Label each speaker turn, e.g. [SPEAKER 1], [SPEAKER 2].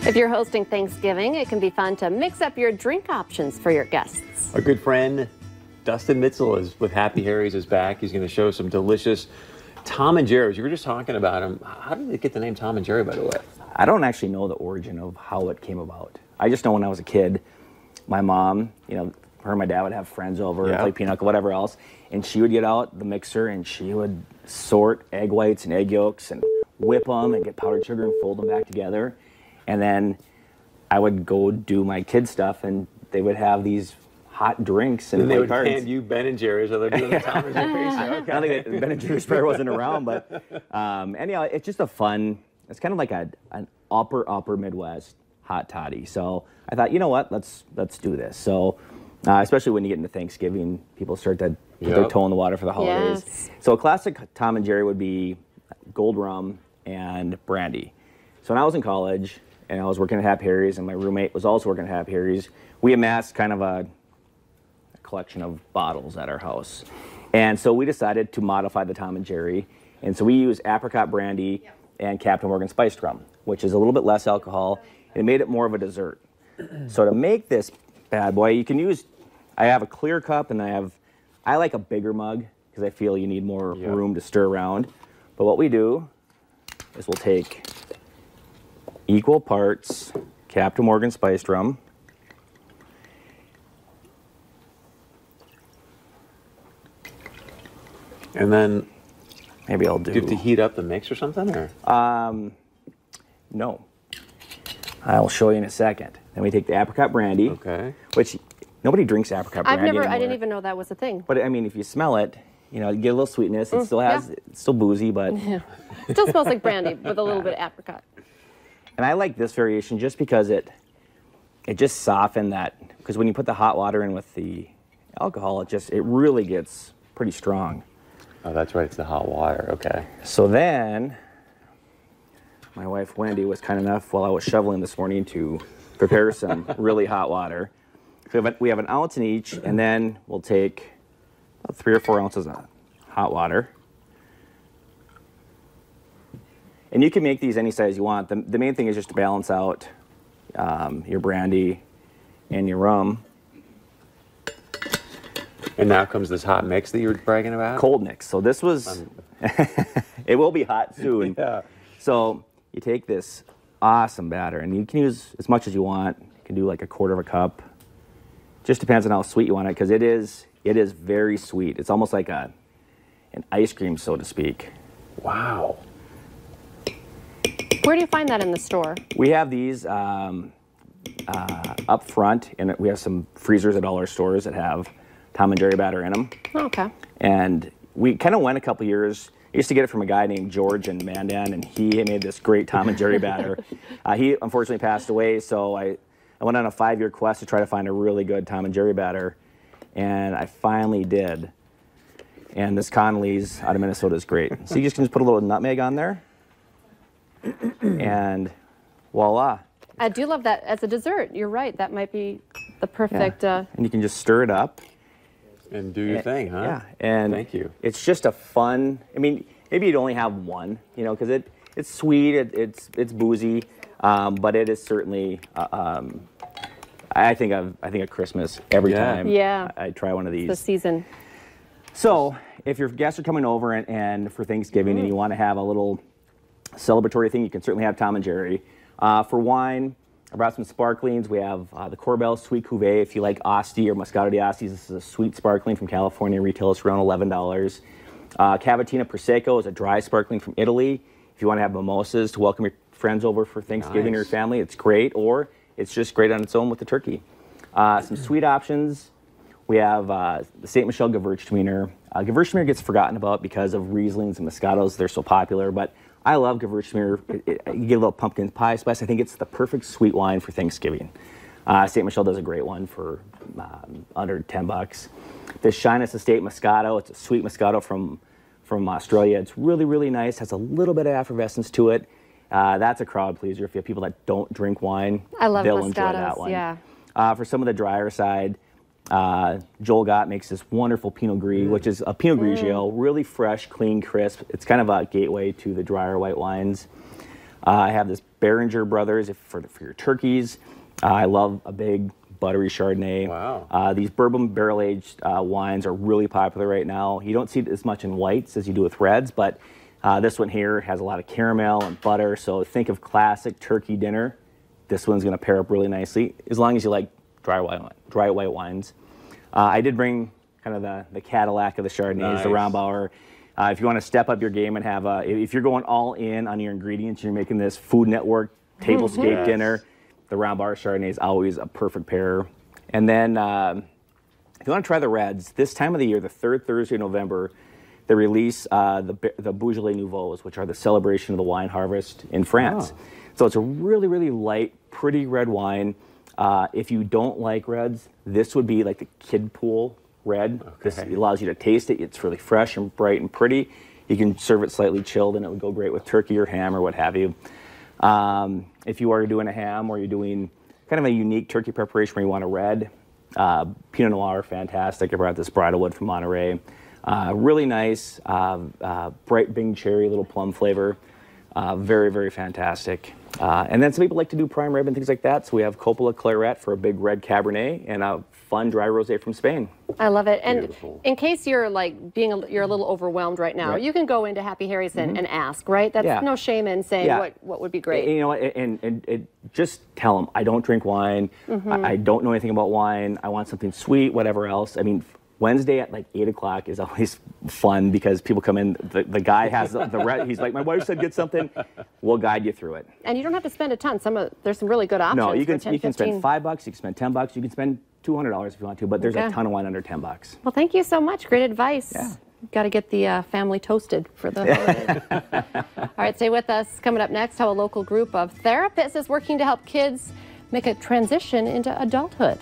[SPEAKER 1] If you're hosting Thanksgiving, it can be fun to mix up your drink options for your guests.
[SPEAKER 2] Our good friend Dustin Mitzel is with Happy Harry's is back. He's going to show some delicious Tom and Jerry's. You were just talking about him. How did they get the name Tom and Jerry, by the way?
[SPEAKER 3] I don't actually know the origin of how it came about. I just know when I was a kid, my mom, her and my dad would have friends over, play pinochle, whatever else, and she would get out the mixer and she would sort egg whites and egg yolks and whip them and get powdered sugar and fold them back together. And then I would go do my kid stuff and they would have these hot drinks and
[SPEAKER 2] they would
[SPEAKER 3] cards.
[SPEAKER 2] hand you Ben and Jerry's while they're doing the Tom and Jerry's.
[SPEAKER 3] I don't think Ben and Jerry's probably wasn't around, but anyhow, it's just a fun, it's kind of like an upper Midwest hot toddy. So I thought, you know what, let's do this. So especially when you get into Thanksgiving, people start to put their toe in the water for the holidays.
[SPEAKER 1] Yes.
[SPEAKER 3] So a classic Tom and Jerry would be gold rum and brandy. So when I was in college and I was working at Happy Harry's and my roommate was also working at Happy Harry's, we amassed kind of a collection of bottles at our house. And so we decided to modify the Tom and Jerry. And so we use apricot brandy and Captain Morgan spiced rum, which is a little bit less alcohol. And it made it more of a dessert. So to make this bad boy, you can use, I have a clear cup and I like a bigger mug because I feel you need more room to stir around. But what we do is we'll take equal parts Captain Morgan spiced rum,
[SPEAKER 2] And then
[SPEAKER 3] maybe I'll do.
[SPEAKER 2] Do you have to heat up the mix or something? Or?
[SPEAKER 3] No. I will show you in a second. Then we take the apricot brandy, which nobody drinks apricot brandy anymore.
[SPEAKER 1] I didn't even know that was a thing.
[SPEAKER 3] But I mean, if you smell it, you get a little sweetness. It still has, it's still boozy, but
[SPEAKER 1] it still smells like brandy with a little bit of apricot.
[SPEAKER 3] And I like this variation just because it just softened that. Because when you put the hot water in with the alcohol, it really gets pretty strong.
[SPEAKER 2] Oh, that's right. It's the hot water. Okay.
[SPEAKER 3] So then, my wife Wendy was kind enough while I was shoveling this morning to prepare some really hot water. So we have an ounce in each, and then we'll take about 3 or 4 ounces of hot water. And you can make these any size you want. The main thing is just to balance out your brandy and your rum.
[SPEAKER 2] And now comes this hot mix that you were bragging about?
[SPEAKER 3] Cold mix. So this was, it will be hot soon.
[SPEAKER 2] Yeah.
[SPEAKER 3] So you take this awesome batter, and you can use as much as you want. You can do like a quarter of a cup. Just depends on how sweet you want it, because it is very sweet. It's almost like an ice cream, so to speak.
[SPEAKER 2] Wow.
[SPEAKER 1] Where do you find that in the store?
[SPEAKER 3] We have these up front, and we have some freezers at all our stores that have Tom and Jerry batter in them.
[SPEAKER 1] Oh, okay.
[SPEAKER 3] And we kind of went a couple years. I used to get it from a guy named George in Mandan, and he made this great Tom and Jerry batter. He unfortunately passed away, so I went on a 5-year quest to try to find a really good Tom and Jerry batter, and I finally did. And this Connolly's out of Minnesota is great. So you just can put a little nutmeg on there, and voila.
[SPEAKER 1] I do love that as a dessert. You're right. That might be the perfect.
[SPEAKER 3] And you can just stir it up.
[SPEAKER 2] And do your thing, huh?
[SPEAKER 3] Yeah, and
[SPEAKER 2] thank you.
[SPEAKER 3] It's just a fun. I mean, maybe you'd only have one, because it's sweet, it's boozy, but it is certainly. I think of Christmas every time.
[SPEAKER 1] Yeah.
[SPEAKER 3] I try one of these.
[SPEAKER 1] It's the season.
[SPEAKER 3] So if your guests are coming over and for Thanksgiving and you want to have a little celebratory thing, you can certainly have Tom and Jerry. For wine, I brought some sparklings. We have the Corbel Sweet Cuvée. If you like Asti or Moscato di Asti, this is a sweet sparkling from California. Retails around $11. Cavatina Prosecco is a dry sparkling from Italy. If you want to have mimosas to welcome your friends over for Thanksgiving or your family, it's great. Or it's just great on its own with the turkey. Some sweet options. We have the St. Michel Gewürztraminer. Gewürztraminer gets forgotten about because of Rieslings and Moscatos. They're so popular, but I love Gewürztraminer. You get a little pumpkin pie spice. I think it's the perfect sweet wine for Thanksgiving. St. Michel does a great one for under $10. The Shyness Estate Moscato. It's a sweet Moscato from Australia. It's really, really nice. Has a little bit of effervescence to it. That's a crowd pleaser. If you have people that don't drink wine, they'll enjoy that one.
[SPEAKER 1] Yeah.
[SPEAKER 3] For some of the drier side, Joel Gott makes this wonderful Pinot Gris, which is a Pinot Grigio, really fresh, clean, crisp. It's kind of a gateway to the drier white wines. I have this Behringer Brothers for your turkeys. I love a big buttery Chardonnay.
[SPEAKER 2] Wow.
[SPEAKER 3] These bourbon barrel-aged wines are really popular right now. You don't see it as much in whites as you do with reds, but this one here has a lot of caramel and butter, so think of classic turkey dinner. This one's going to pair up really nicely, as long as you like dry white wines. I did bring kind of the Cadillac of the Chardonnays,
[SPEAKER 2] Nice.
[SPEAKER 3] the Rombauer. If you want to step up your game and have if you're going all in on your ingredients, you're making this Food Network tablescape
[SPEAKER 2] Yes.
[SPEAKER 3] dinner, the Rombauer Chardonnay is always a perfect pair. And then if you want to try the reds, this time of the year, the third Thursday of November, they release the Beaujolais Nouveaux, which are the celebration of the wine harvest in France.
[SPEAKER 2] Oh.
[SPEAKER 3] So it's a really, really light, pretty red wine. If you don't like reds, this would be like the kid pool red. This allows you to taste it. It's really fresh and bright and pretty. You can serve it slightly chilled, and it would go great with turkey or ham or what have you. If you are doing a ham or you're doing kind of a unique turkey preparation where you want a red, Pinot Noir, fantastic. I brought this Bridalwood from Monterey. Really nice, bright Bing cherry, little plum flavor. Very, very fantastic. And then some people like to do prime rib and things like that. So we have Coppola Claret for a big red Cabernet and a fun dry rosé from Spain.
[SPEAKER 1] I love it. And
[SPEAKER 2] Beautiful.
[SPEAKER 1] in case you're like you're a little overwhelmed right now,
[SPEAKER 3] Right.
[SPEAKER 1] you can go into Happy Harry's and ask, right? That's
[SPEAKER 3] Yeah.
[SPEAKER 1] no shame in saying
[SPEAKER 3] Yeah.
[SPEAKER 1] what would be great.
[SPEAKER 3] You know, and just tell them, I don't drink wine. I don't know anything about wine. I want something sweet, whatever else. I mean, Wednesday at like 8 o'clock is always fun because people come in. The guy has the red. He's like, my wife said get something. We'll guide you through it.
[SPEAKER 1] And you don't have to spend a ton. There's some really good options.
[SPEAKER 3] No, you
[SPEAKER 1] for
[SPEAKER 3] can
[SPEAKER 1] 10,
[SPEAKER 3] you can
[SPEAKER 1] 15.
[SPEAKER 3] spend $5. You can spend $10. You can spend $200 if you want to. But there's
[SPEAKER 1] Okay.
[SPEAKER 3] a ton of wine under $10.
[SPEAKER 1] Well, thank you so much. Great advice.
[SPEAKER 3] Yeah.
[SPEAKER 1] Got to get the family toasted for the holidays. All right, stay with us. Coming up next, how a local group of therapists is working to help kids make a transition into adulthood.